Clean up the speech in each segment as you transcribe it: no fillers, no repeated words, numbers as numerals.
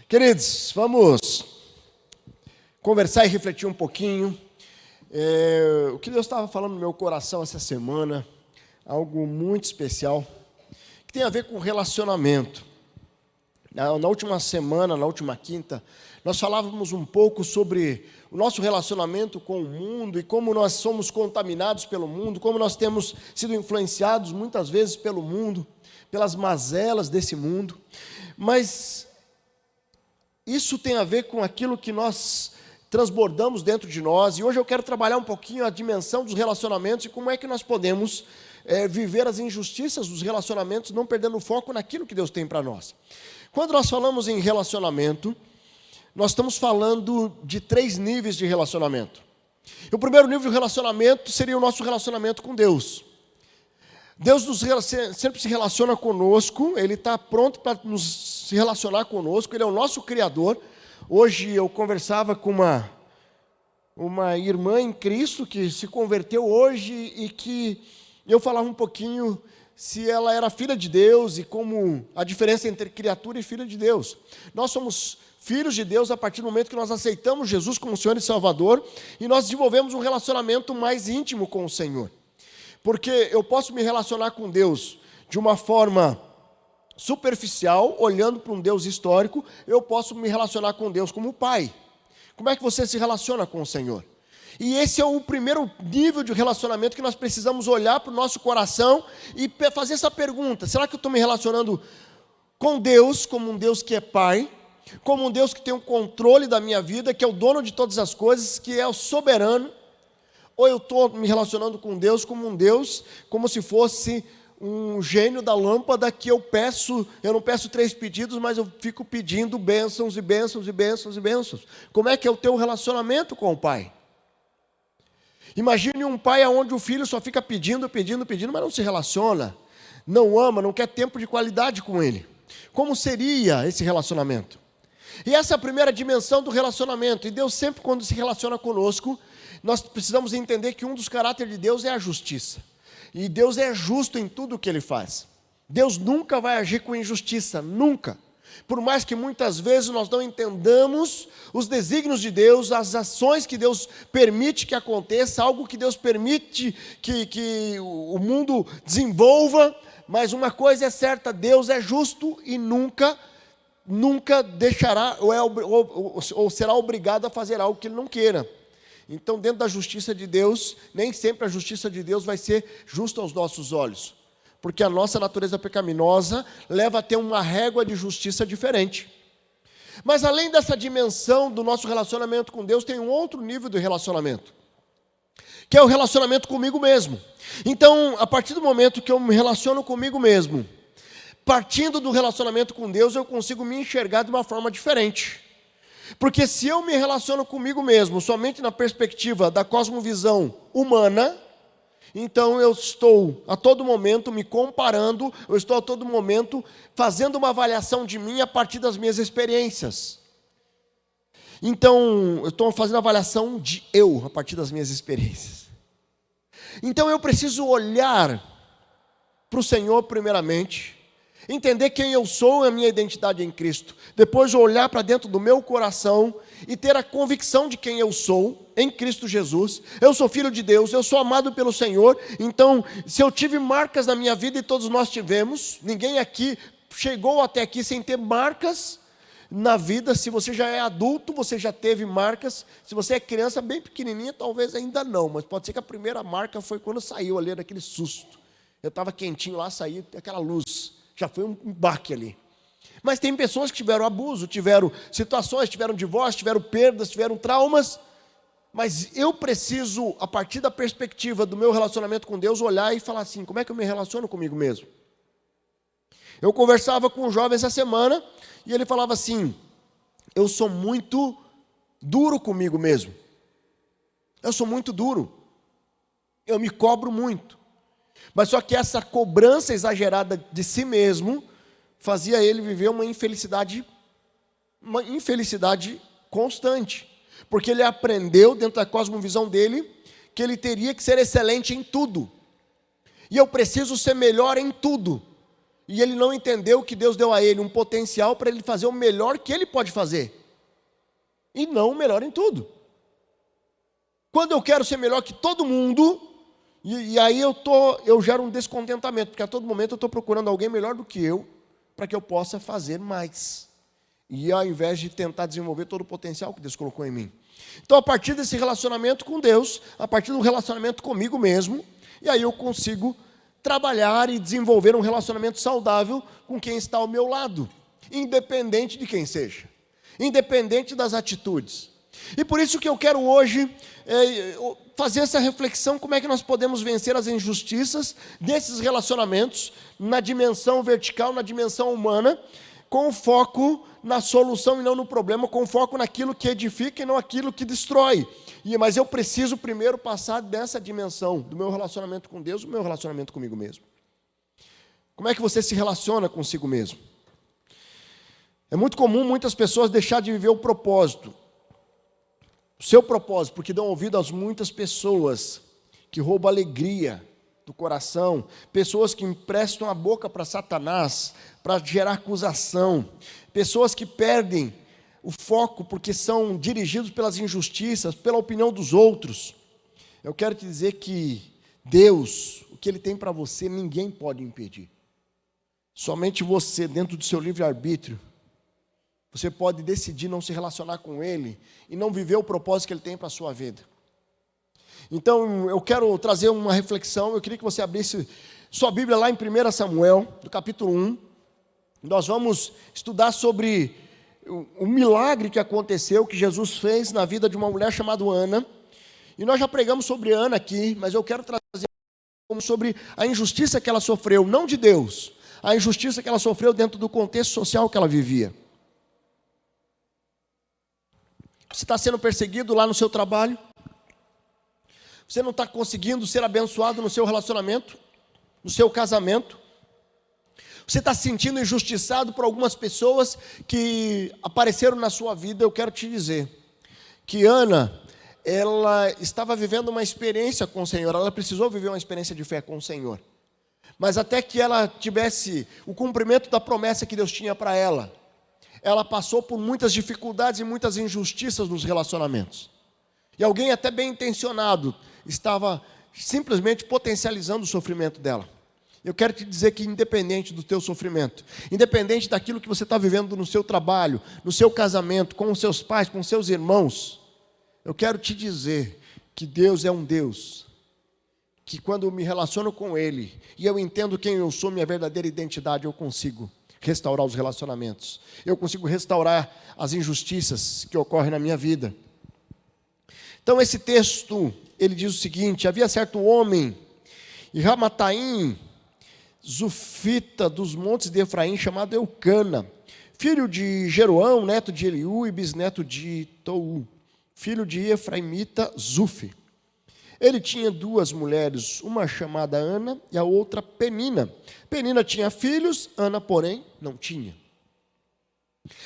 Queridos, vamos conversar e refletir um pouquinho. O que Deus estava falando no meu coração essa semana, algo muito especial, que tem a ver com relacionamento. Na última semana, na última quinta, nós falávamos um pouco sobre o nosso relacionamento com o mundo e como nós somos contaminados pelo mundo, como nós temos sido influenciados muitas vezes pelo mundo, pelas mazelas desse mundo. Mas isso tem a ver com aquilo que nós transbordamos dentro de nós. E hoje eu quero trabalhar um pouquinho a dimensão dos relacionamentos e como é que nós podemos viver as injustiças dos relacionamentos, não perdendo o foco naquilo que Deus tem para nós. Quando nós falamos em relacionamento, nós estamos falando de 3 níveis de relacionamento. O primeiro nível de relacionamento seria o nosso relacionamento com Deus. Deus sempre se relaciona conosco, Ele está pronto para se relacionar conosco, Ele é o nosso Criador. Hoje eu conversava com uma irmã em Cristo que se converteu hoje e que eu falava um pouquinho se ela era filha de Deus e como a diferença entre criatura e filha de Deus. Nós somos filhos de Deus a partir do momento que nós aceitamos Jesus como Senhor e Salvador e nós desenvolvemos um relacionamento mais íntimo com o Senhor. Porque eu posso me relacionar com Deus de uma forma superficial, olhando para um Deus histórico, eu posso me relacionar com Deus como pai. Como é que você se relaciona com o Senhor? E esse é o primeiro nível de relacionamento que nós precisamos olhar para o nosso coração e fazer essa pergunta: será que eu estou me relacionando com Deus como um Deus que é pai, como um Deus que tem o controle da minha vida, que é o dono de todas as coisas, que é o soberano? Ou eu estou me relacionando com Deus como um Deus, como se fosse um gênio da lâmpada que eu não peço 3 pedidos, mas eu fico pedindo bênçãos e bênçãos e bênçãos e bênçãos. Como é que é o teu relacionamento com o pai? Imagine um pai onde o filho só fica pedindo, mas não se relaciona, não ama, não quer tempo de qualidade com ele. Como seria esse relacionamento? E essa é a primeira dimensão do relacionamento. E Deus sempre, quando se relaciona conosco, nós precisamos entender que um dos caráteres de Deus é a justiça. E Deus é justo em tudo o que Ele faz. Deus nunca vai agir com injustiça, nunca. Por mais que muitas vezes nós não entendamos os desígnios de Deus, as ações que Deus permite que aconteça, algo que Deus permite que o mundo desenvolva, mas uma coisa é certa: Deus é justo e nunca deixará ou será obrigado a fazer algo que Ele não queira. Então, dentro da justiça de Deus, nem sempre a justiça de Deus vai ser justa aos nossos olhos, porque a nossa natureza pecaminosa leva a ter uma régua de justiça diferente. Mas além dessa dimensão do nosso relacionamento com Deus, tem um outro nível de relacionamento, que é o relacionamento comigo mesmo. Então, a partir do momento que eu me relaciono comigo mesmo, partindo do relacionamento com Deus, eu consigo me enxergar de uma forma diferente. Porque se eu me relaciono comigo mesmo somente na perspectiva da cosmovisão humana, então eu estou a todo momento me comparando, eu estou a todo momento fazendo uma avaliação de mim a partir das minhas experiências. Então, eu estou fazendo avaliação de eu a partir das minhas experiências. Então eu preciso olhar para o Senhor primeiramente, entender quem eu sou e a minha identidade em Cristo. Depois olhar para dentro do meu coração e ter a convicção de quem eu sou em Cristo Jesus. Eu sou filho de Deus, eu sou amado pelo Senhor. Então, se eu tive marcas na minha vida, e todos nós tivemos, ninguém aqui chegou até aqui sem ter marcas na vida. Se você já é adulto, você já teve marcas. Se você é criança bem pequenininha, talvez ainda não, mas pode ser que a primeira marca foi quando saiu ali daquele susto. Eu estava quentinho lá, saí aquela luz. Já foi um baque ali. Mas tem pessoas que tiveram abuso, tiveram situações, tiveram divórcio, tiveram perdas, tiveram traumas. Mas eu preciso, a partir da perspectiva do meu relacionamento com Deus, olhar e falar assim: como é que eu me relaciono comigo mesmo? Eu conversava com um jovem essa semana e ele falava assim: eu sou muito duro comigo mesmo. Eu sou muito duro. Eu me cobro muito. Mas só que essa cobrança exagerada de si mesmo fazia ele viver uma infelicidade constante. Porque ele aprendeu, dentro da cosmovisão dele, que ele teria que ser excelente em tudo. E eu preciso ser melhor em tudo. E ele não entendeu que Deus deu a ele um potencial para ele fazer o melhor que ele pode fazer. E não o melhor em tudo. Quando eu quero ser melhor que todo mundo, e aí eu gero um descontentamento, porque a todo momento eu estou procurando alguém melhor do que eu, para que eu possa fazer mais. E ao invés de tentar desenvolver todo o potencial que Deus colocou em mim. Então, a partir desse relacionamento com Deus, a partir do relacionamento comigo mesmo, e aí eu consigo trabalhar e desenvolver um relacionamento saudável com quem está ao meu lado, independente de quem seja, independente das atitudes. E por isso que eu quero hoje fazer essa reflexão, como é que nós podemos vencer as injustiças desses relacionamentos, na dimensão vertical, na dimensão humana, com foco na solução e não no problema, com foco naquilo que edifica e não aquilo que destrói. Mas eu preciso primeiro passar dessa dimensão, do meu relacionamento com Deus, do meu relacionamento comigo mesmo. Como é que você se relaciona consigo mesmo? É muito comum muitas pessoas deixar de viver o propósito, o seu propósito, porque dão ouvido às muitas pessoas que roubam alegria do coração, pessoas que emprestam a boca para Satanás, para gerar acusação, pessoas que perdem o foco porque são dirigidos pelas injustiças, pela opinião dos outros. Eu quero te dizer que Deus, o que Ele tem para você, ninguém pode impedir. Somente você, dentro do seu livre-arbítrio, você pode decidir não se relacionar com Ele e não viver o propósito que Ele tem para a sua vida. Então, eu quero trazer uma reflexão. Eu queria que você abrisse sua Bíblia lá em 1 Samuel, do capítulo 1. Nós vamos estudar sobre o milagre que aconteceu, que Jesus fez na vida de uma mulher chamada Ana. E nós já pregamos sobre Ana aqui, mas eu quero trazer sobre a injustiça que ela sofreu, não de Deus, a injustiça que ela sofreu dentro do contexto social que ela vivia. Você está sendo perseguido lá no seu trabalho? Você não está conseguindo ser abençoado no seu relacionamento, no seu casamento? Você está se sentindo injustiçado por algumas pessoas que apareceram na sua vida? Eu quero te dizer que Ana, ela estava vivendo uma experiência com o Senhor, ela precisou viver uma experiência de fé com o Senhor. Mas até que ela tivesse o cumprimento da promessa que Deus tinha para ela, ela passou por muitas dificuldades e muitas injustiças nos relacionamentos. E alguém até bem intencionado estava simplesmente potencializando o sofrimento dela. Eu quero te dizer que independente do teu sofrimento, independente daquilo que você está vivendo no seu trabalho, no seu casamento, com os seus pais, com os seus irmãos, eu quero te dizer que Deus é um Deus que quando eu me relaciono com Ele e eu entendo quem eu sou, minha verdadeira identidade, eu consigo restaurar os relacionamentos. Eu consigo restaurar as injustiças que ocorrem na minha vida. Então esse texto, ele diz o seguinte: havia certo homem em Ramataim, Zufita, dos montes de Efraim, chamado Eucana, filho de Jeroão, neto de Eliú e bisneto de Tou, filho de Efraimita Zufi. Ele tinha duas mulheres, uma chamada Ana e a outra Penina. Penina tinha filhos, Ana, porém, não tinha.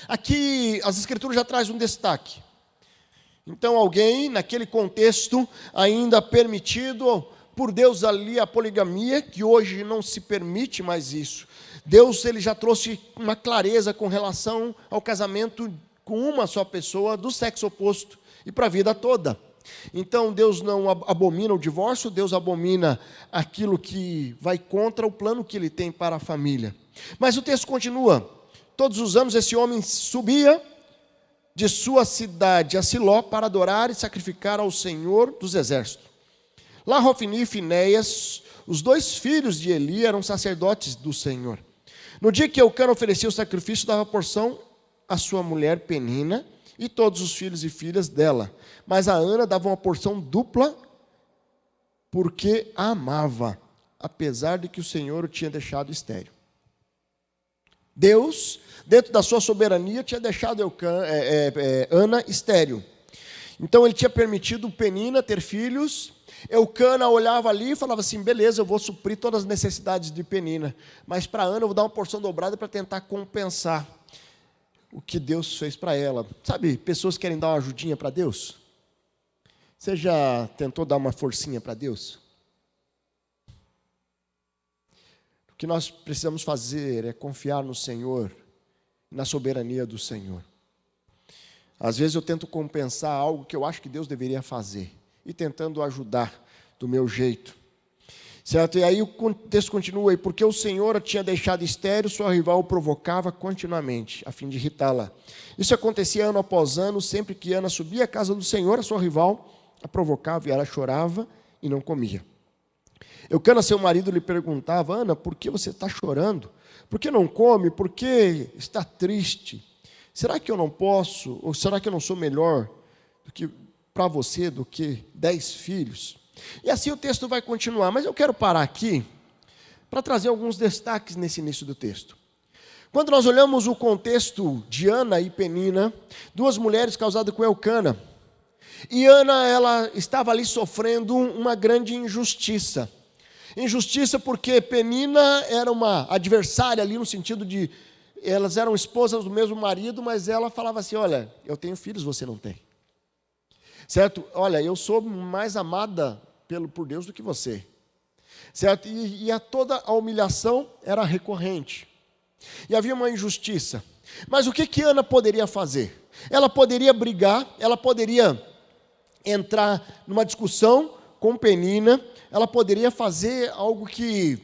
Aqui as escrituras já trazem um destaque. Então alguém, naquele contexto, ainda permitido por Deus ali a poligamia, que hoje não se permite mais isso. Deus, ele já trouxe uma clareza com relação ao casamento com uma só pessoa do sexo oposto e para a vida toda. Então Deus não abomina o divórcio, Deus abomina aquilo que vai contra o plano que Ele tem para a família. Mas o texto continua: todos os anos esse homem subia de sua cidade a Siló para adorar e sacrificar ao Senhor dos exércitos. Lá Hofni e Finéias, os dois filhos de Eli, eram sacerdotes do Senhor. No dia que Eucana oferecia o sacrifício, dava porção à sua mulher Penina e todos os filhos e filhas dela. Mas a Ana dava uma porção dupla, porque a amava, apesar de que o Senhor o tinha deixado estéril. Deus, dentro da sua soberania, tinha deixado Ana estéril. Então ele tinha permitido Penina ter filhos. Eucana olhava ali e falava assim: beleza, eu vou suprir todas as necessidades de Penina, mas para Ana eu vou dar uma porção dobrada para tentar compensar o que Deus fez para ela. Sabe, pessoas querem dar uma ajudinha para Deus? Você já tentou dar uma forcinha para Deus? que nós precisamos fazer é confiar no Senhor, na soberania do Senhor. Às vezes eu tento compensar algo que eu acho que Deus deveria fazer, e tentando ajudar do meu jeito. Certo? E aí o texto continua, e porque o Senhor a tinha deixado estéril, sua rival o provocava continuamente, a fim de irritá-la. Isso acontecia ano após ano, sempre que Ana subia à casa do Senhor, a sua rival a provocava, e ela chorava e não comia. Eucana, seu marido, lhe perguntava: Ana, por que você está chorando? Por que não come? Por que está triste? Será que eu não posso, ou será que eu não sou melhor para você do que 10 filhos? E assim o texto vai continuar, mas eu quero parar aqui para trazer alguns destaques nesse início do texto. Quando nós olhamos o contexto de Ana e Penina, duas mulheres casadas com Eucana, e Ana, ela estava ali sofrendo uma grande injustiça. Injustiça porque Penina era uma adversária ali no sentido de elas eram esposas do mesmo marido, mas ela falava assim: olha, eu tenho filhos, você não tem. Certo? Olha, eu sou mais amada por Deus do que você. Certo? E toda a humilhação era recorrente. E havia uma injustiça. Mas o que Ana poderia fazer? Ela poderia brigar, ela poderia entrar numa discussão com Penina, ela poderia fazer algo que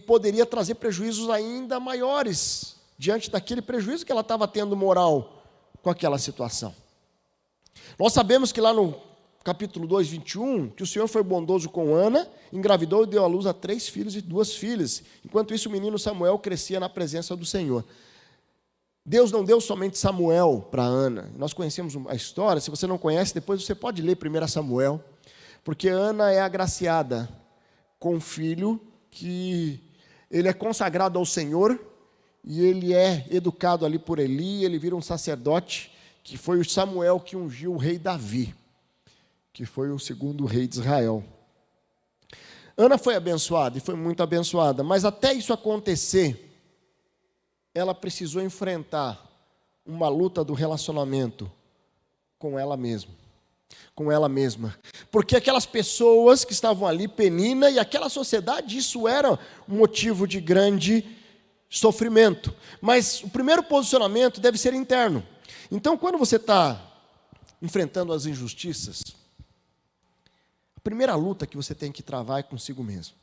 poderia trazer prejuízos ainda maiores, diante daquele prejuízo que ela estava tendo moral com aquela situação. Nós sabemos que lá no capítulo 2, 21, que o Senhor foi bondoso com Ana, engravidou e deu à luz a 3 filhos e 2 filhas. Enquanto isso, o menino Samuel crescia na presença do Senhor. Deus não deu somente Samuel para Ana. Nós conhecemos a história. Se você não conhece, depois você pode ler 1 Samuel. Porque Ana é agraciada com um filho que ele é consagrado ao Senhor e ele é educado ali por Eli, ele vira um sacerdote, que foi o Samuel que ungiu o rei Davi, que foi o segundo rei de Israel. Ana foi abençoada, e foi muito abençoada, mas até isso acontecer, ela precisou enfrentar uma luta do relacionamento com ela mesma. Porque aquelas pessoas que estavam ali, Penina e aquela sociedade, isso era um motivo de grande sofrimento. Mas o primeiro posicionamento deve ser interno. Então, quando você está enfrentando as injustiças, a primeira luta que você tem que travar é consigo mesmo.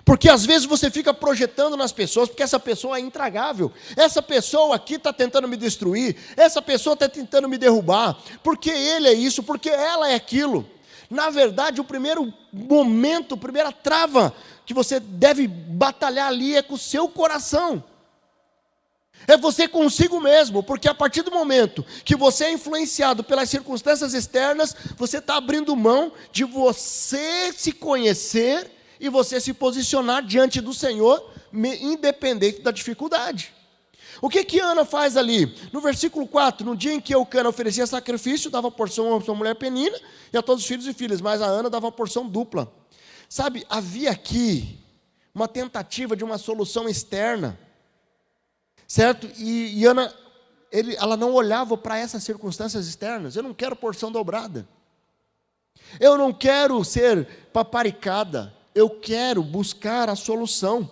Porque às vezes você fica projetando nas pessoas, porque essa pessoa é intragável, essa pessoa aqui está tentando me destruir, essa pessoa está tentando me derrubar, porque ele é isso, porque ela é aquilo. Na verdade, o primeiro momento, a primeira trava que você deve batalhar ali é com o seu coração. É você consigo mesmo, porque a partir do momento que você é influenciado pelas circunstâncias externas, você está abrindo mão de você se conhecer e você se posicionar diante do Senhor, independente da dificuldade. O que Ana faz ali? No versículo 4, no dia em que Eucana oferecia sacrifício, dava porção à sua mulher Penina e a todos os filhos e filhas, mas a Ana dava porção dupla. Sabe, havia aqui uma tentativa de uma solução externa, certo? E Ana, ela não olhava para essas circunstâncias externas. Eu não quero porção dobrada, eu não quero ser paparicada, eu quero buscar a solução.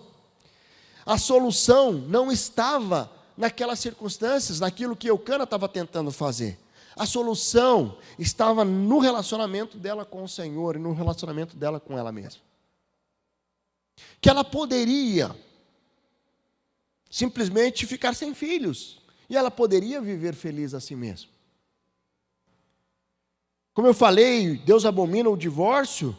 A solução não estava naquelas circunstâncias, naquilo que Eucana estava tentando fazer. A solução estava no relacionamento dela com o Senhor e no relacionamento dela com ela mesma. Que ela poderia simplesmente ficar sem filhos, e ela poderia viver feliz a si mesma. Como eu falei, Deus abomina o divórcio,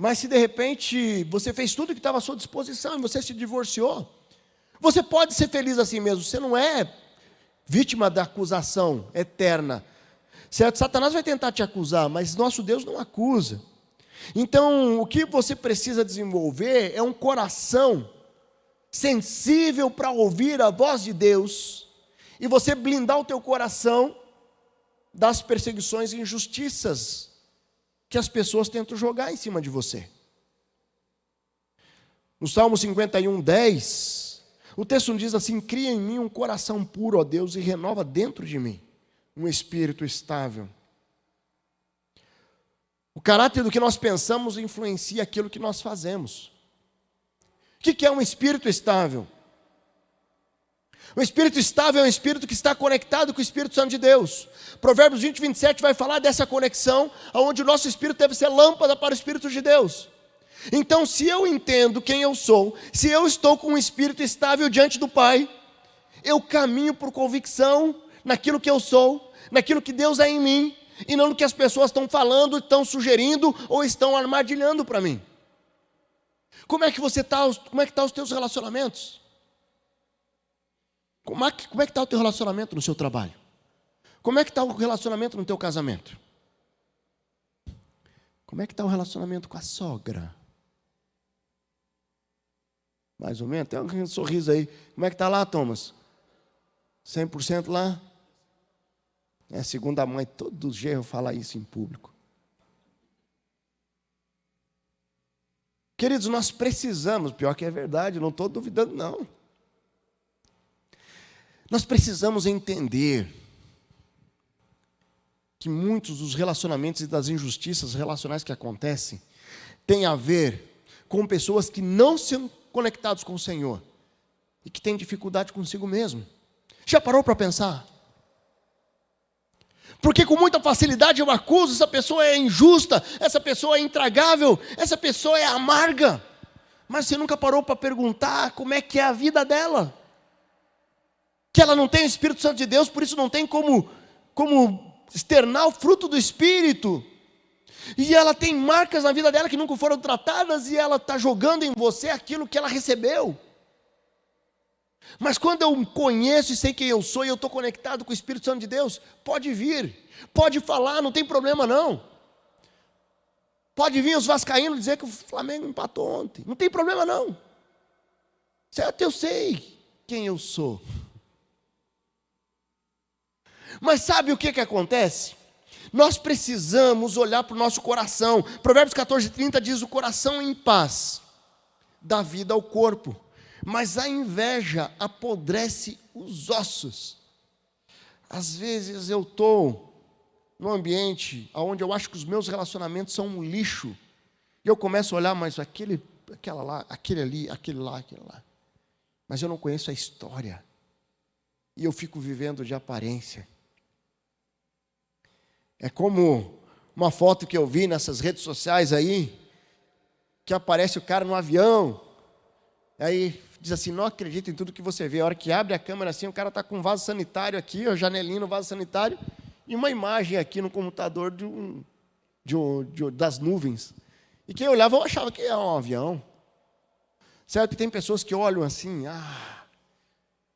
mas se de repente você fez tudo que estava à sua disposição e você se divorciou, você pode ser feliz assim mesmo. Você não é vítima da acusação eterna, certo? Satanás vai tentar te acusar, mas nosso Deus não acusa. Então, o que você precisa desenvolver é um coração sensível para ouvir a voz de Deus, e você blindar o teu coração das perseguições e injustiças que as pessoas tentam jogar em cima de você. No Salmo 51, 10, o texto diz assim: cria em mim um coração puro, ó Deus, e renova dentro de mim um espírito estável. O caráter do que nós pensamos influencia aquilo que nós fazemos. O que é um espírito estável? O espírito estável é um espírito que está conectado com o Espírito Santo de Deus. Provérbios 20, 27 vai falar dessa conexão, onde o nosso espírito deve ser lâmpada para o Espírito de Deus. Então, se eu entendo quem eu sou, se eu estou com um espírito estável diante do Pai, eu caminho por convicção naquilo que eu sou, naquilo que Deus é em mim, e não no que as pessoas estão falando, estão sugerindo ou estão armadilhando para mim. Como é que você está? Como é que estão os teus relacionamentos? Como é que está o teu relacionamento no seu trabalho? Como é que está o relacionamento no teu casamento? Como é que está o relacionamento com a sogra? Mais ou menos, tem um sorriso aí. Como é que está lá, Thomas? 100% lá? É, segundo a mãe, todo genro fala isso em público. Queridos, nós precisamos, pior que é verdade, não estou duvidando não. Nós precisamos entender que muitos dos relacionamentos e das injustiças relacionais que acontecem têm a ver com pessoas que não são conectados com o Senhor e que têm dificuldade consigo mesmo. Já parou para pensar? Porque com muita facilidade eu acuso, essa pessoa é injusta, essa pessoa é intragável, essa pessoa é amarga. Mas você nunca parou para perguntar como é que é a vida dela? Que ela não tem o Espírito Santo de Deus, por isso não tem como externar o fruto do Espírito. E ela tem marcas na vida dela que nunca foram tratadas e ela está jogando em você aquilo que ela recebeu. Mas quando eu conheço e sei quem eu sou e eu estou conectado com o Espírito Santo de Deus, pode vir, pode falar, não tem problema não. Pode vir os vascaínos dizer que o Flamengo empatou ontem, não tem problema não. Certo, eu sei quem eu sou. Mas sabe o que acontece? Nós precisamos olhar para o nosso coração. Provérbios 14:30 diz: o coração em paz dá vida ao corpo, mas a inveja apodrece os ossos. Às vezes eu estou num ambiente onde eu acho que os meus relacionamentos são um lixo, e eu começo a olhar, mas aquela lá, aquele ali, aquele lá, mas eu não conheço a história, e eu fico vivendo de aparência. É como uma foto que eu vi nessas redes sociais aí, que aparece o cara no avião, aí diz assim: não acredita em tudo que você vê. A hora que abre a câmera assim, o cara está com um vaso sanitário aqui, a janelinha no vaso sanitário, e uma imagem aqui no computador das nuvens. E quem olhava, eu achava que era um avião. Certo? E tem pessoas que olham assim: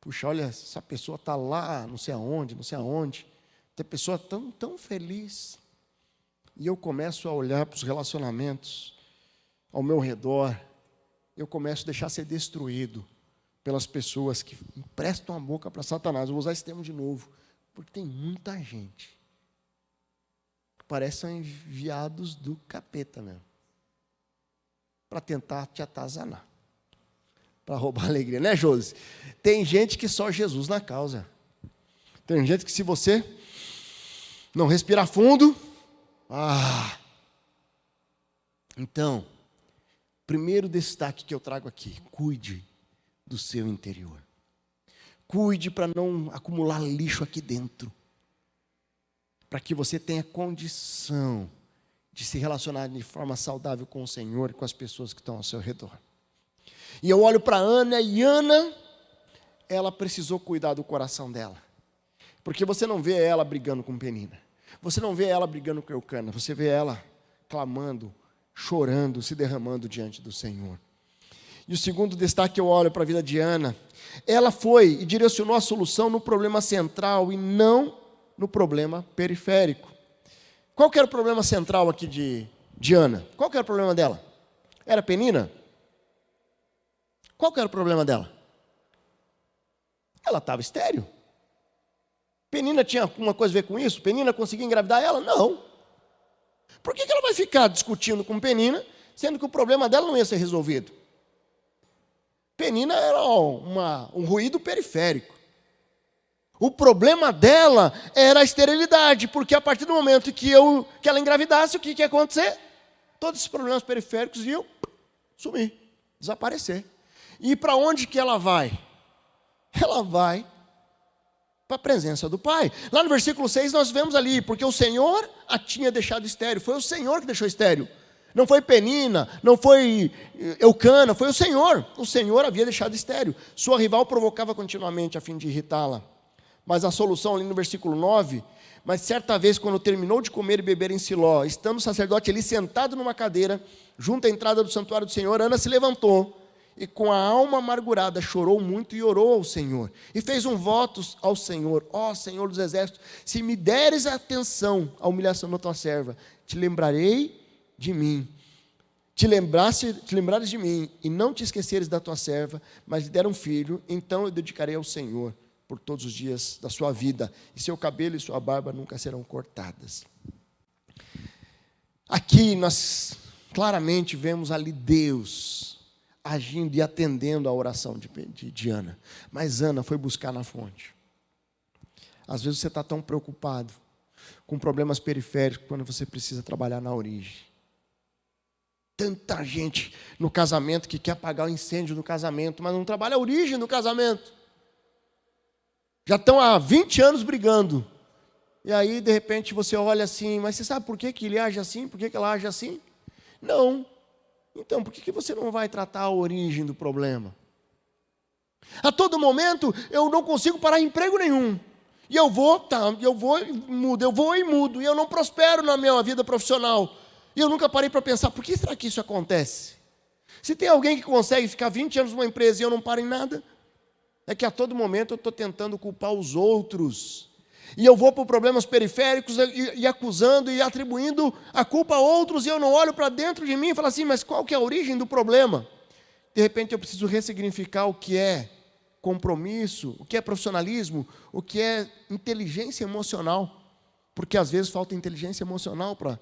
puxa, olha, essa pessoa está lá, não sei aonde. Tem pessoa tão feliz. E eu começo a olhar para os relacionamentos ao meu redor. Eu começo a deixar ser destruído pelas pessoas que emprestam a boca para Satanás. Eu vou usar esse termo de novo, porque tem muita gente que parecem enviados do capeta mesmo, para tentar te atazanar, para roubar a alegria, né, Josi? Tem gente que só Jesus na causa. Tem gente que, se você não respirar fundo, então, primeiro destaque que eu trago aqui: cuide do seu interior. Cuide para não acumular lixo aqui dentro, para que você tenha condição de se relacionar de forma saudável com o Senhor e com as pessoas que estão ao seu redor. E eu olho para Ana, e Ana, ela precisou cuidar do coração dela. Porque você não vê ela brigando com Penina, você não vê ela brigando com Eucana, você vê ela clamando, chorando, se derramando diante do Senhor. E o segundo destaque, eu olho para a vida de Ana. Ela foi e direcionou a solução no problema central e não no problema periférico. Qual que era o problema central aqui de Ana? Qual que era o problema dela? Era Penina? Qual que era o problema dela? Ela estava estéril. Penina tinha alguma coisa a ver com isso? Penina conseguia engravidar ela? Não. Por que ela vai ficar discutindo com Penina, sendo que o problema dela não ia ser resolvido? Penina era um ruído periférico. O problema dela era a esterilidade, porque a partir do momento que ela engravidasse, o que ia acontecer? Todos esses problemas periféricos iam sumir, desaparecer. E para onde que ela vai? Ela vai para a presença do pai. Lá no versículo 6 nós vemos ali, porque o Senhor a tinha deixado estéril. Foi o Senhor que deixou estéril. Não foi Penina, não foi Eucana, foi o Senhor. O Senhor havia deixado estéril. Sua rival provocava continuamente a fim de irritá-la. Mas a solução ali no versículo 9, mas certa vez quando terminou de comer e beber em Siló, estando o sacerdote ali sentado numa cadeira, junto à entrada do santuário do Senhor, Ana se levantou e com a alma amargurada chorou muito e orou ao Senhor. E fez um voto ao Senhor: ó Senhor dos exércitos, se me deres atenção à humilhação da tua serva, te lembrarei de mim, te lembrares de mim, e não te esqueceres da tua serva, mas lhe der um filho, então eu dedicarei ao Senhor por todos os dias da sua vida, e seu cabelo e sua barba nunca serão cortadas. Aqui nós claramente vemos ali Deus agindo e atendendo a oração de Ana. Mas Ana foi buscar na fonte. Às vezes você está tão preocupado com problemas periféricos quando você precisa trabalhar na origem. Tanta gente no casamento que quer apagar o incêndio do casamento, mas não trabalha a origem do casamento. Já estão há 20 anos brigando. E aí, de repente, você olha assim, mas você sabe por que ele age assim? Por que ela age assim? Não. Então, por que você não vai tratar a origem do problema? A todo momento, eu não consigo parar em emprego nenhum. E eu vou e mudo. E eu não prospero na minha vida profissional. E eu nunca parei para pensar, por que será que isso acontece? Se tem alguém que consegue ficar 20 anos numa empresa e eu não paro em nada, é que a todo momento eu estou tentando culpar os outros. E eu vou por problemas periféricos e acusando e atribuindo a culpa a outros, e eu não olho para dentro de mim e falo assim, mas qual que é a origem do problema? De repente eu preciso ressignificar o que é compromisso, o que é profissionalismo, o que é inteligência emocional. Porque às vezes falta inteligência emocional para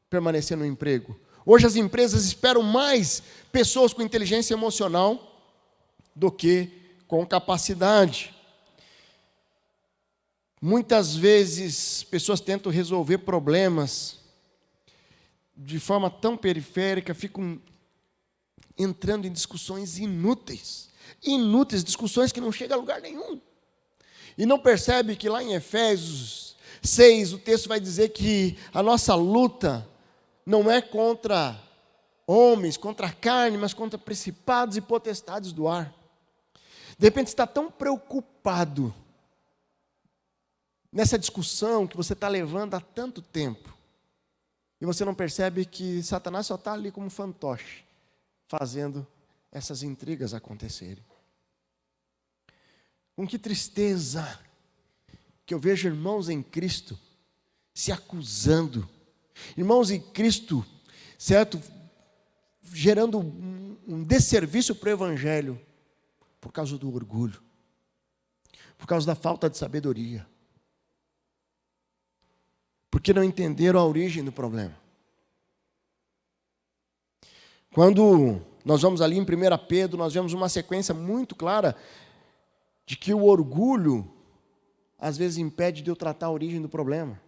permanecer no emprego. Hoje as empresas esperam mais pessoas com inteligência emocional do que com capacidade. Muitas vezes pessoas tentam resolver problemas de forma tão periférica, ficam entrando em discussões inúteis, discussões que não chegam a lugar nenhum. E não percebe que lá em Efésios 6, o texto vai dizer que a nossa luta não é contra homens, contra a carne, mas contra principados e potestades do ar. De repente você está tão preocupado nessa discussão que você está levando há tanto tempo, e você não percebe que Satanás só está ali como fantoche, fazendo essas intrigas acontecerem. Com que tristeza que eu vejo irmãos em Cristo se acusando, irmãos em Cristo, certo, gerando um desserviço para o Evangelho, por causa do orgulho, por causa da falta de sabedoria, porque não entenderam a origem do problema. Quando nós vamos ali em 1 Pedro, nós vemos uma sequência muito clara de que o orgulho, às vezes, impede de eu tratar a origem do problema.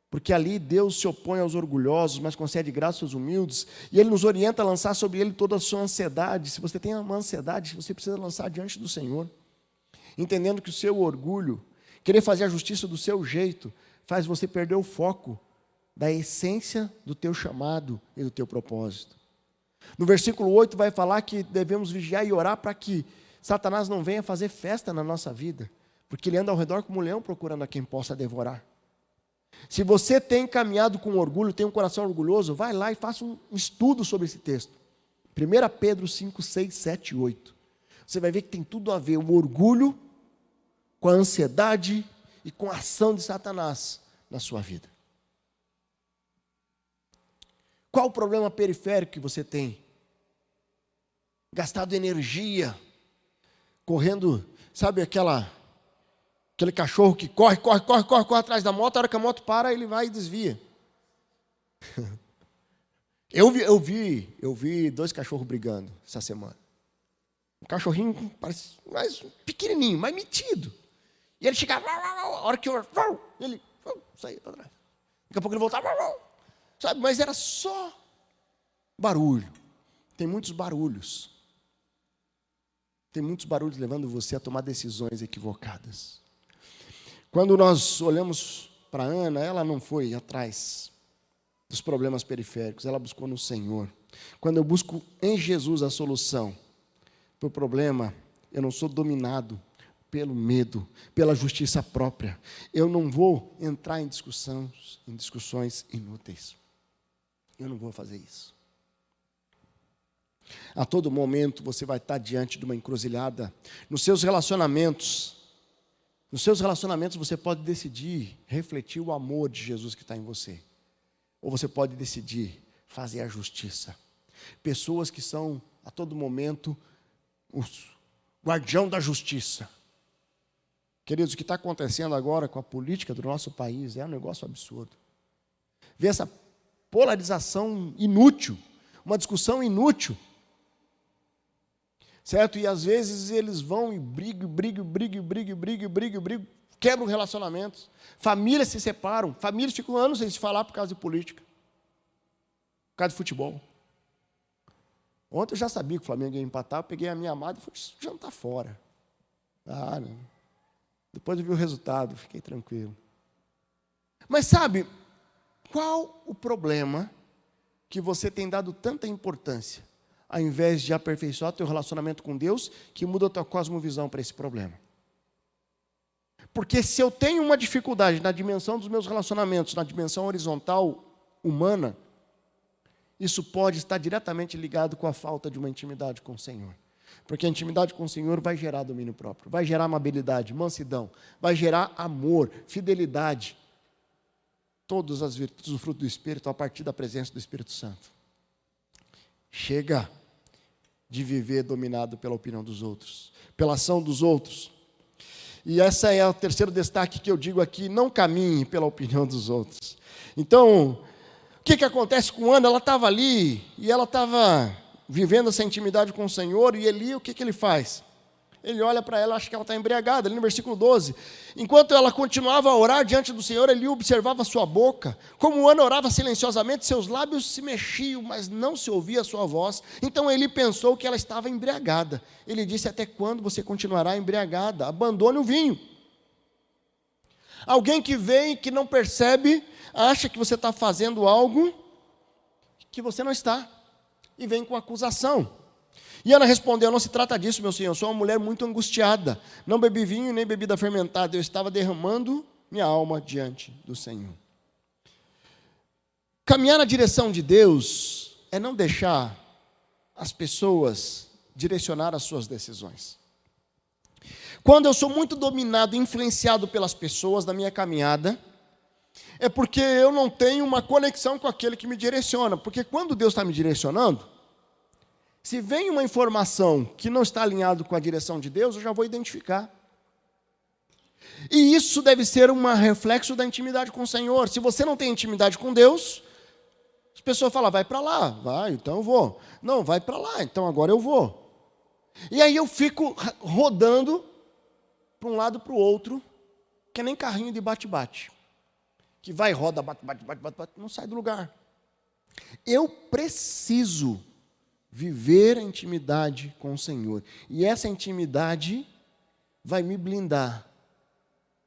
Porque ali Deus se opõe aos orgulhosos, mas concede graça aos humildes, e Ele nos orienta a lançar sobre Ele toda a sua ansiedade. Se você tem uma ansiedade, você precisa lançar diante do Senhor, entendendo que o seu orgulho, querer fazer a justiça do seu jeito, faz você perder o foco da essência do teu chamado e do teu propósito. No versículo 8 vai falar que devemos vigiar e orar para que Satanás não venha fazer festa na nossa vida, porque ele anda ao redor como um leão procurando a quem possa devorar. Se você tem caminhado com orgulho, tem um coração orgulhoso, vai lá e faça um estudo sobre esse texto. 1 Pedro 5, 6, 7 e 8. Você vai ver que tem tudo a ver o orgulho com a ansiedade e com a ação de Satanás na sua vida. Qual o problema periférico que você tem? Gastado energia, correndo, sabe aquele cachorro que corre atrás da moto, a hora que a moto para, ele vai e desvia. Eu vi 2 cachorros brigando essa semana. Um cachorrinho parece mais pequenininho, mais metido. E ele chegava, a hora que ele saía para trás. Daqui a pouco ele voltava, sabe? Mas era só barulho. Tem muitos barulhos. Tem muitos barulhos levando você a tomar decisões equivocadas. Quando nós olhamos para Ana, ela não foi atrás dos problemas periféricos, ela buscou no Senhor. Quando eu busco em Jesus a solução para o problema, eu não sou dominado pelo medo, pela justiça própria. Eu não vou entrar em discussões inúteis. Eu não vou fazer isso. A todo momento você vai estar diante de uma encruzilhada. Nos seus relacionamentos você pode decidir refletir o amor de Jesus que está em você. Ou você pode decidir fazer a justiça. Pessoas que são, a todo momento, os guardião da justiça. Queridos, o que está acontecendo agora com a política do nosso país é um negócio absurdo. Ver essa polarização inútil, uma discussão inútil. Certo? E às vezes eles vão e brigam, quebram relacionamentos. Famílias se separam, famílias ficam anos sem se falar por causa de política. Por causa de futebol. Ontem eu já sabia que o Flamengo ia empatar, eu peguei a minha amada e fui jantar fora. Não. Depois eu vi o resultado, fiquei tranquilo. Mas sabe, qual o problema que você tem dado tanta importância, ao invés de aperfeiçoar teu relacionamento com Deus, que muda a tua cosmovisão para esse problema? Porque se eu tenho uma dificuldade na dimensão dos meus relacionamentos, na dimensão horizontal, humana, isso pode estar diretamente ligado com a falta de uma intimidade com o Senhor. Porque a intimidade com o Senhor vai gerar domínio próprio, vai gerar amabilidade, mansidão, vai gerar amor, fidelidade, todas as virtudes do fruto do Espírito a partir da presença do Espírito Santo. Chega de viver dominado pela opinião dos outros, pela ação dos outros. E esse é o terceiro destaque que eu digo aqui: não caminhe pela opinião dos outros. Então, o que acontece com Ana? Ela estava ali, e ela estava vivendo essa intimidade com o Senhor, e Eli, o que ele faz? Ele olha para ela, acha que ela está embriagada, ali no versículo 12. Enquanto ela continuava a orar diante do Senhor, Eli observava a sua boca. Como Ana orava silenciosamente, seus lábios se mexiam, mas não se ouvia a sua voz. Então Eli pensou que ela estava embriagada. Ele disse: até quando você continuará embriagada? Abandone o vinho. Alguém que vem e que não percebe, acha que você está fazendo algo que você não está, e vem com acusação. E Ana respondeu: não se trata disso, meu senhor, eu sou uma mulher muito angustiada, não bebi vinho nem bebida fermentada, eu estava derramando minha alma diante do Senhor. Caminhar na direção de Deus é não deixar as pessoas direcionar as suas decisões. Quando eu sou muito dominado, influenciado pelas pessoas na minha caminhada, é porque eu não tenho uma conexão com aquele que me direciona. Porque quando Deus está me direcionando, se vem uma informação que não está alinhado com a direção de Deus, eu já vou identificar. E isso deve ser um reflexo da intimidade com o Senhor. Se você não tem intimidade com Deus, as pessoas falam: vai para lá. Vai, então eu vou. Não, vai para lá, então agora eu vou. E aí eu fico rodando para um lado para o outro, que é nem carrinho de bate-bate. Que vai, roda, bate, não sai do lugar. Eu preciso viver a intimidade com o Senhor. E essa intimidade vai me blindar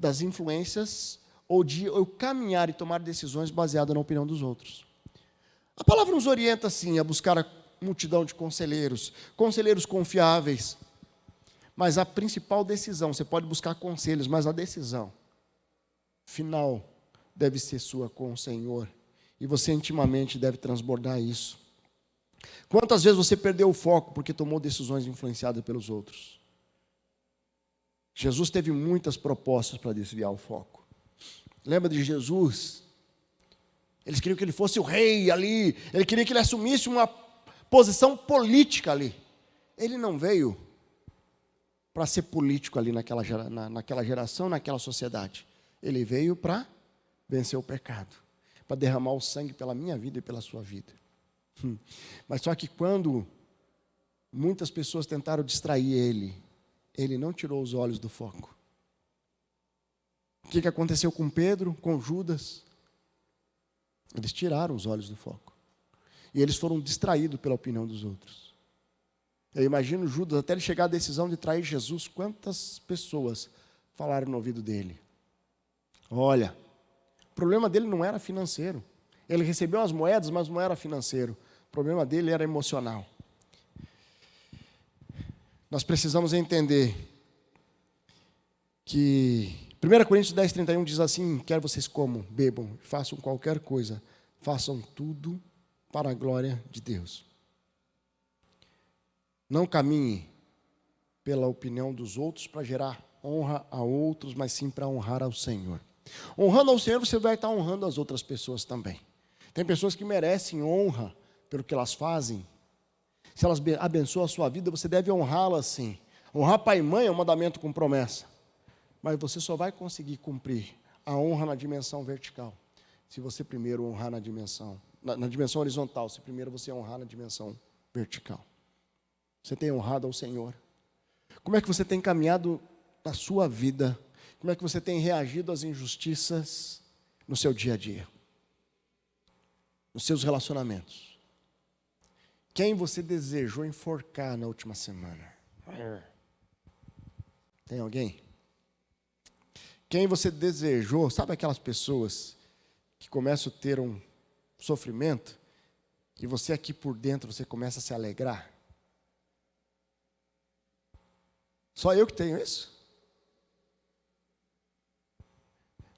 das influências ou de eu caminhar e tomar decisões baseadas na opinião dos outros. A palavra nos orienta, sim, a buscar a multidão de conselheiros confiáveis. Mas a principal decisão, você pode buscar conselhos, mas a decisão final deve ser sua com o Senhor. E você intimamente deve transbordar isso. Quantas vezes você perdeu o foco porque tomou decisões influenciadas pelos outros? Jesus teve muitas propostas para desviar o foco. Lembra de Jesus? Eles queriam que ele fosse o rei ali. Ele queria que ele assumisse uma posição política ali. Ele não veio para ser político ali naquela geração, naquela sociedade. Ele veio para vencer o pecado, para derramar o sangue pela minha vida e pela sua vida. Mas só que quando muitas pessoas tentaram distrair ele não tirou os olhos do foco. O que aconteceu com Pedro, com Judas? Eles tiraram os olhos do foco. E eles foram distraídos pela opinião dos outros. Eu imagino Judas, até ele chegar à decisão de trair Jesus, quantas pessoas falaram no ouvido dele? Olha, o problema dele não era financeiro. Ele recebeu as moedas, mas não era financeiro. O problema dele era emocional. Nós precisamos entender que 1 Coríntios 10:31 diz assim: quer vocês comam, bebam, façam qualquer coisa, façam tudo para a glória de Deus. Não caminhe pela opinião dos outros para gerar honra a outros, mas sim para honrar ao Senhor. Honrando ao Senhor, você vai estar honrando as outras pessoas também. Tem pessoas que merecem honra pelo que elas fazem. Se elas abençoam a sua vida, você deve honrá-las sim. Honrar pai e mãe é um mandamento com promessa. Mas você só vai conseguir cumprir a honra na dimensão vertical, se você primeiro honrar na dimensão horizontal, se primeiro você honrar na dimensão vertical. Você tem honrado ao Senhor? Como é que você tem caminhado na sua vida? Como é que você tem reagido às injustiças no seu dia a dia? Nos seus relacionamentos? Quem você desejou enforcar na última semana? Tem alguém? Quem você desejou, sabe aquelas pessoas que começam a ter um sofrimento, e você aqui por dentro, você começa a se alegrar? Só eu que tenho isso?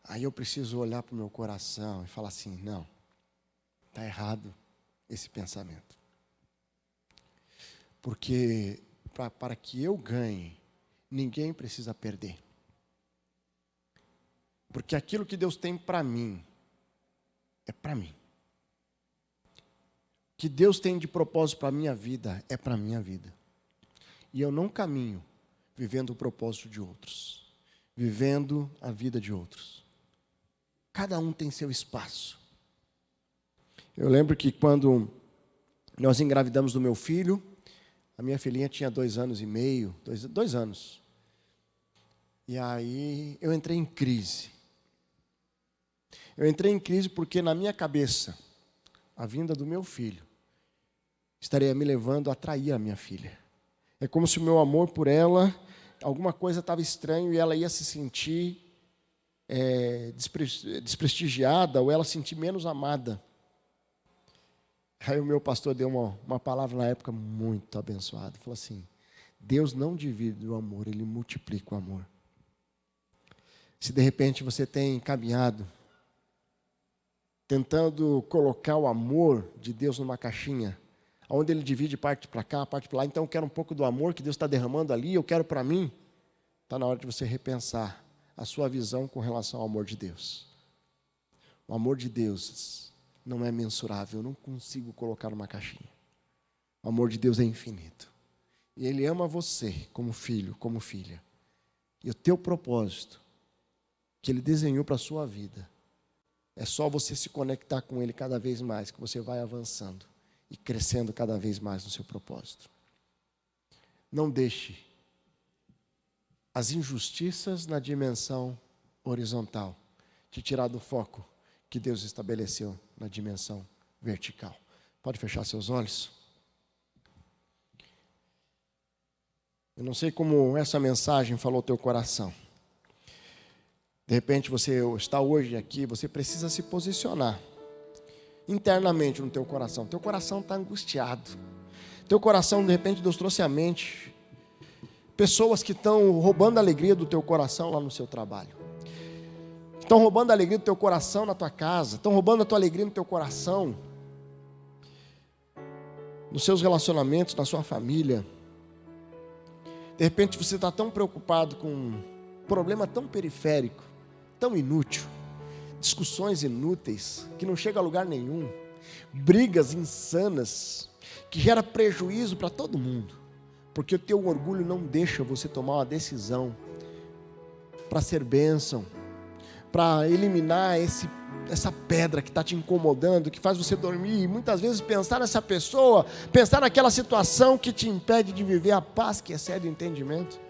Aí eu preciso olhar para o meu coração e falar assim, não, está errado esse pensamento. Porque para que eu ganhe, ninguém precisa perder. Porque aquilo que Deus tem para mim, é para mim. O que Deus tem de propósito para a minha vida, é para a minha vida. E eu não caminho vivendo o propósito de outros, vivendo a vida de outros. Cada um tem seu espaço. Eu lembro que quando nós engravidamos do meu filho, a minha filhinha tinha 2 anos e meio, 2 anos. E aí eu entrei em crise. Eu entrei em crise porque na minha cabeça, a vinda do meu filho estaria me levando a trair a minha filha. É como se o meu amor por ela, alguma coisa estava estranho e ela ia se sentir desprestigiada ou ela se sentir menos amada. Aí o meu pastor deu uma palavra na época muito abençoada. Falou assim, Deus não divide o amor, Ele multiplica o amor. Se de repente você tem caminhado tentando colocar o amor de Deus numa caixinha, onde Ele divide parte para cá, parte para lá, então eu quero um pouco do amor que Deus está derramando ali, eu quero para mim, está na hora de você repensar a sua visão com relação ao amor de Deus. O amor de Deus não é mensurável, eu não consigo colocar numa caixinha. O amor de Deus é infinito. E Ele ama você como filho, como filha. E o teu propósito, que Ele desenhou para a sua vida, é só você se conectar com Ele cada vez mais, que você vai avançando e crescendo cada vez mais no seu propósito. Não deixe as injustiças na dimensão horizontal te tirar do foco que Deus estabeleceu na dimensão vertical. Pode fechar seus olhos? Eu não sei como essa mensagem falou ao teu coração. De repente você está hoje aqui, você precisa se posicionar internamente no teu coração. Teu coração está angustiado. Teu coração, de repente, Deus trouxe à mente pessoas que estão roubando a alegria do teu coração lá no seu trabalho. Estão roubando a alegria do teu coração na tua casa. Estão roubando a tua alegria no teu coração, nos seus relacionamentos, na sua família. De repente você está tão preocupado com um problema tão periférico, tão inútil, discussões inúteis, que não chega a lugar nenhum, brigas insanas, que gera prejuízo para todo mundo, porque o teu orgulho não deixa você tomar uma decisão para ser bênção, para eliminar essa pedra que está te incomodando, que faz você dormir, e muitas vezes pensar nessa pessoa, pensar naquela situação que te impede de viver a paz que excede o entendimento.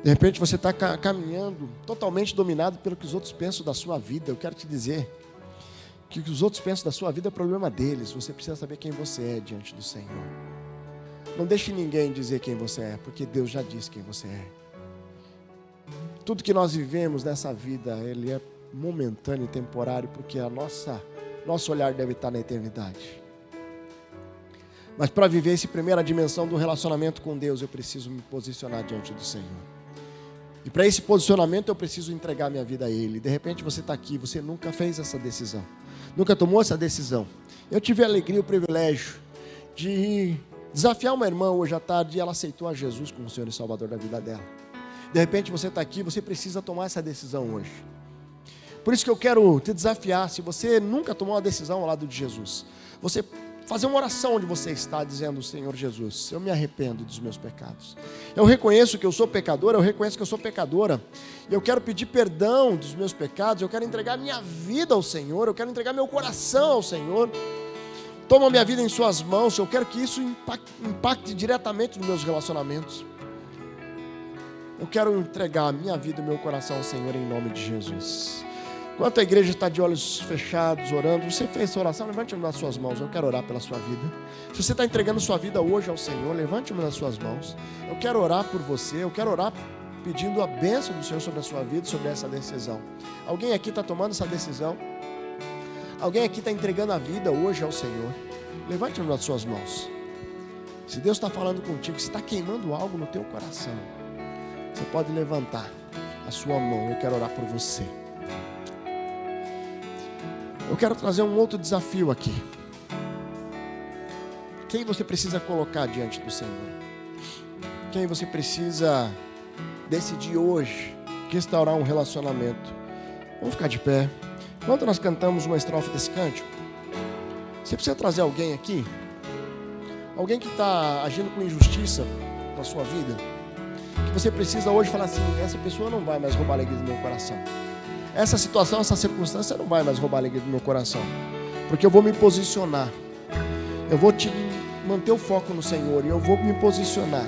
De repente você está caminhando totalmente dominado pelo que os outros pensam da sua vida. Eu quero te dizer que o que os outros pensam da sua vida é problema deles. Você precisa saber quem você é diante do Senhor. Não deixe ninguém dizer quem você é, porque Deus já disse quem você é. Tudo que nós vivemos nessa vida, ele é momentâneo e temporário, porque nosso olhar deve estar na eternidade. Mas para viver essa primeira dimensão do relacionamento com Deus, eu preciso me posicionar diante do Senhor. E para esse posicionamento eu preciso entregar minha vida a Ele. De repente você está aqui, você nunca fez essa decisão, nunca tomou essa decisão. Eu tive a alegria e o privilégio de desafiar uma irmã hoje à tarde, e ela aceitou a Jesus como Senhor e Salvador da vida dela. De repente você está aqui, você precisa tomar essa decisão hoje. Por isso que eu quero te desafiar, se você nunca tomou uma decisão ao lado de Jesus, você fazer uma oração onde você está, dizendo: Senhor Jesus, eu me arrependo dos meus pecados. Eu reconheço que eu sou pecador, eu reconheço que eu sou pecadora. E eu quero pedir perdão dos meus pecados, eu quero entregar minha vida ao Senhor, eu quero entregar meu coração ao Senhor. Toma minha vida em suas mãos, eu quero que isso impacte diretamente nos meus relacionamentos. Eu quero entregar minha vida e meu coração ao Senhor em nome de Jesus. Enquanto a igreja está de olhos fechados, orando, você fez essa oração, levante uma das suas mãos, eu quero orar pela sua vida. Se você está entregando sua vida hoje ao Senhor, levante uma das suas mãos. Eu quero orar por você, eu quero orar pedindo a bênção do Senhor sobre a sua vida, sobre essa decisão. Alguém aqui está tomando essa decisão? Alguém aqui está entregando a vida hoje ao Senhor? Levante uma das suas mãos. Se Deus está falando contigo, se está queimando algo no teu coração, você pode levantar a sua mão, eu quero orar por você. Eu quero trazer um outro desafio aqui. Quem você precisa colocar diante do Senhor? Quem você precisa decidir hoje restaurar um relacionamento? Vamos ficar de pé. Enquanto nós cantamos uma estrofe desse cântico, você precisa trazer alguém aqui, alguém que está agindo com injustiça na sua vida, que você precisa hoje falar assim: essa pessoa não vai mais roubar a alegria do meu coração. Essa situação, essa circunstância não vai mais roubar a alegria do meu coração, porque eu vou me posicionar, eu vou manter o foco no Senhor, e eu vou me posicionar,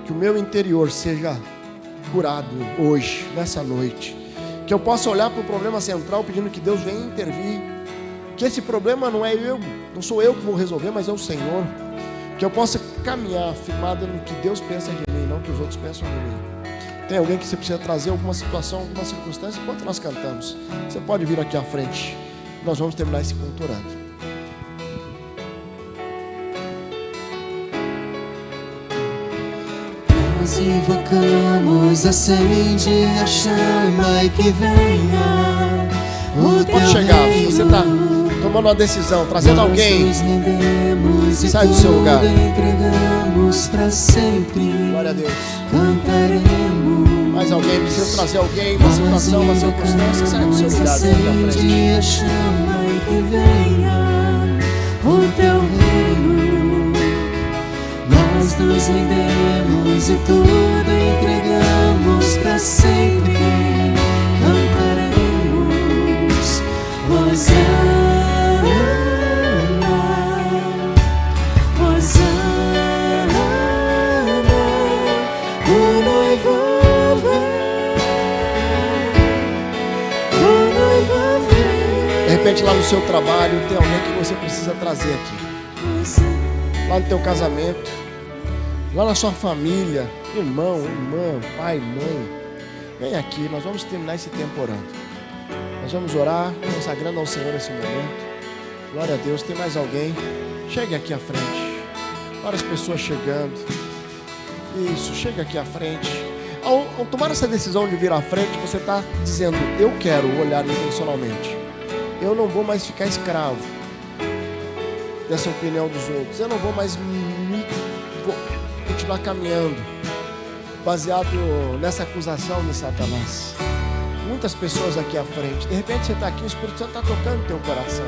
que o meu interior seja curado hoje, nessa noite, que eu possa olhar para o problema central pedindo que Deus venha intervir, que esse problema não sou eu que vou resolver, mas é o Senhor, que eu possa caminhar firmado no que Deus pensa de mim, não que os outros pensam de mim. Tem alguém que você precisa trazer alguma situação, alguma circunstância? Enquanto nós cantamos, você pode vir aqui à frente. Nós vamos terminar esse culto orando. Nós invocamos a semente, a chama e que venha o Pode chegar, se você está tomando uma decisão, trazendo alguém, sai do seu lugar. Entregamos para sempre. Glória a Deus. Cantaremos. Mais alguém, precisa trazer alguém, uma situação, uma circunstância, sai do seu lugar, vem aqui à frente. A chama e que venha o teu reino. Nós nos rendemos e tudo entregamos para sempre. Cantaremos Hosana, Hosana, o noivo. De repente lá no seu trabalho tem alguém que você precisa trazer aqui. Lá no teu casamento, lá na sua família, irmão, irmã, pai, mãe. Vem aqui, nós vamos terminar esse tempo orando. Nós vamos orar, consagrando ao Senhor esse momento. Glória a Deus. Tem mais alguém? Chegue aqui à frente. Várias pessoas chegando. Isso, chega aqui à frente. Ao tomar essa decisão de vir à frente, você está dizendo: eu quero olhar intencionalmente. Eu não vou mais ficar escravo dessa opinião dos outros. Eu não vou mais vou continuar caminhando baseado nessa acusação de Satanás. Muitas pessoas aqui à frente. De repente você está aqui, o Espírito Santo está tocando o teu coração.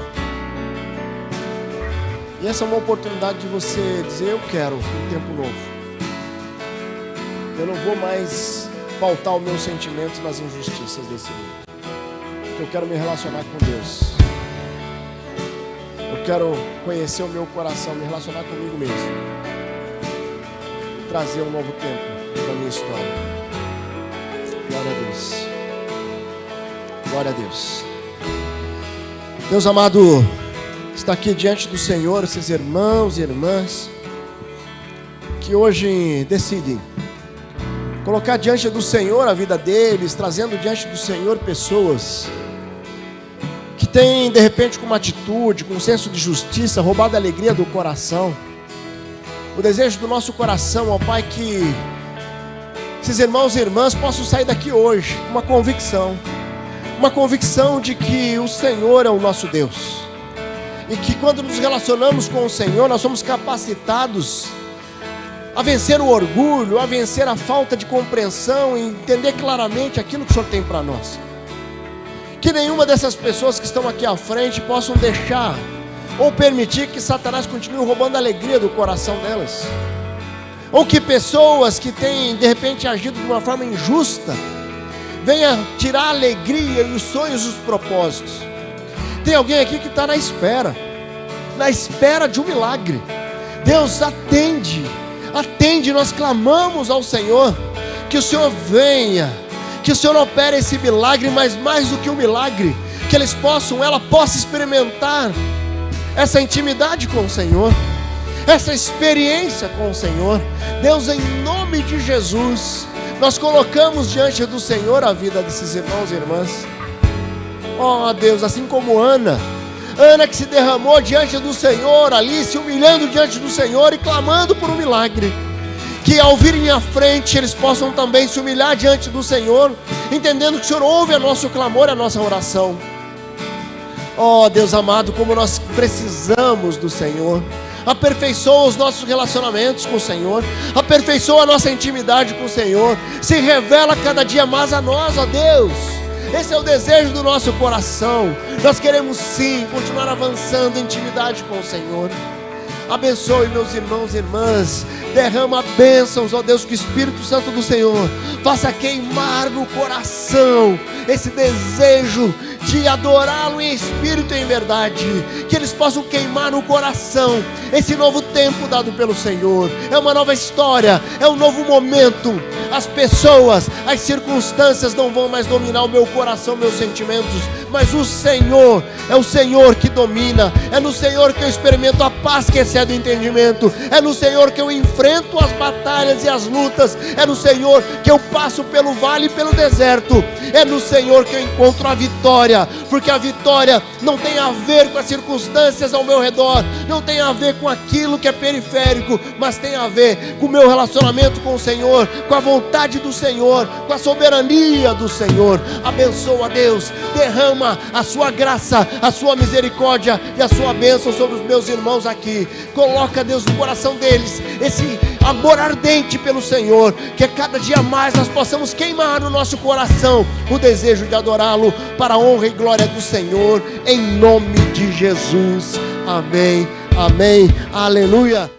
E essa é uma oportunidade de você dizer: eu quero um tempo novo. Eu não vou mais pautar os meus sentimentos nas injustiças desse mundo. Eu quero me relacionar com Deus. Eu quero conhecer o meu coração, me relacionar comigo mesmo. E trazer um novo tempo para a minha história. Glória a Deus. Glória a Deus. Deus amado, está aqui diante do Senhor, esses irmãos e irmãs que hoje decidem colocar diante do Senhor a vida deles, trazendo diante do Senhor pessoas que têm, de repente, com uma atitude, com um senso de justiça, roubado a alegria do coração. O desejo do nosso coração, ó Pai, que esses irmãos e irmãs possam sair daqui hoje com uma convicção de que o Senhor é o nosso Deus, e que quando nos relacionamos com o Senhor, nós somos capacitados a vencer o orgulho, a vencer a falta de compreensão e entender claramente aquilo que o Senhor tem para nós. Que nenhuma dessas pessoas que estão aqui à frente possam deixar ou permitir que Satanás continue roubando a alegria do coração delas, ou que pessoas que têm de repente agido de uma forma injusta venha tirar a alegria e os sonhos e os propósitos. Tem alguém aqui que está na espera de um milagre. Deus atende, nós clamamos ao Senhor, que o Senhor venha, que o Senhor opere esse milagre, mas mais do que um milagre, que ela possa experimentar essa intimidade com o Senhor, essa experiência com o Senhor. Deus, em nome de Jesus, nós colocamos diante do Senhor a vida desses irmãos e irmãs. Ó Deus, assim como Ana que se derramou diante do Senhor ali, se humilhando diante do Senhor e clamando por um milagre, que ao virem à frente eles possam também se humilhar diante do Senhor, entendendo que o Senhor ouve o nosso clamor, a nossa oração. Ó Deus amado, como nós precisamos do Senhor. Aperfeiçoa os nossos relacionamentos com o Senhor, aperfeiçoa a nossa intimidade com o Senhor, se revela cada dia mais a nós, ó Deus. Esse é o desejo do nosso coração. Nós queremos sim continuar avançando em intimidade com o Senhor. Abençoe meus irmãos e irmãs, derrama bênçãos, ó Deus, que o Espírito Santo do Senhor faça queimar no coração esse desejo de adorá-lo em espírito e em verdade, que eles possam queimar no coração esse novo tempo dado pelo Senhor. É uma nova história, é um novo momento. As pessoas, as circunstâncias não vão mais dominar o meu coração, meus sentimentos, mas o Senhor, é o Senhor que domina. É no Senhor que eu experimento a paz que excede o entendimento, é no Senhor que eu enfrento as batalhas e as lutas, é no Senhor que eu passo pelo vale e pelo deserto, é no Senhor que eu encontro a vitória, porque a vitória não tem a ver com as circunstâncias ao meu redor, não tem a ver com aquilo que é periférico, mas tem a ver com o meu relacionamento com o Senhor, com a vontade do Senhor, com a soberania do Senhor. Abençoa, Deus, derrama a sua graça, a sua misericórdia e a sua bênção sobre os meus irmãos aqui. Coloca, Deus, no coração deles esse amor ardente pelo Senhor, que cada dia mais nós possamos queimar no nosso coração o desejo de adorá-lo para a honra e glória do Senhor, em nome de Jesus. Amém, amém, aleluia.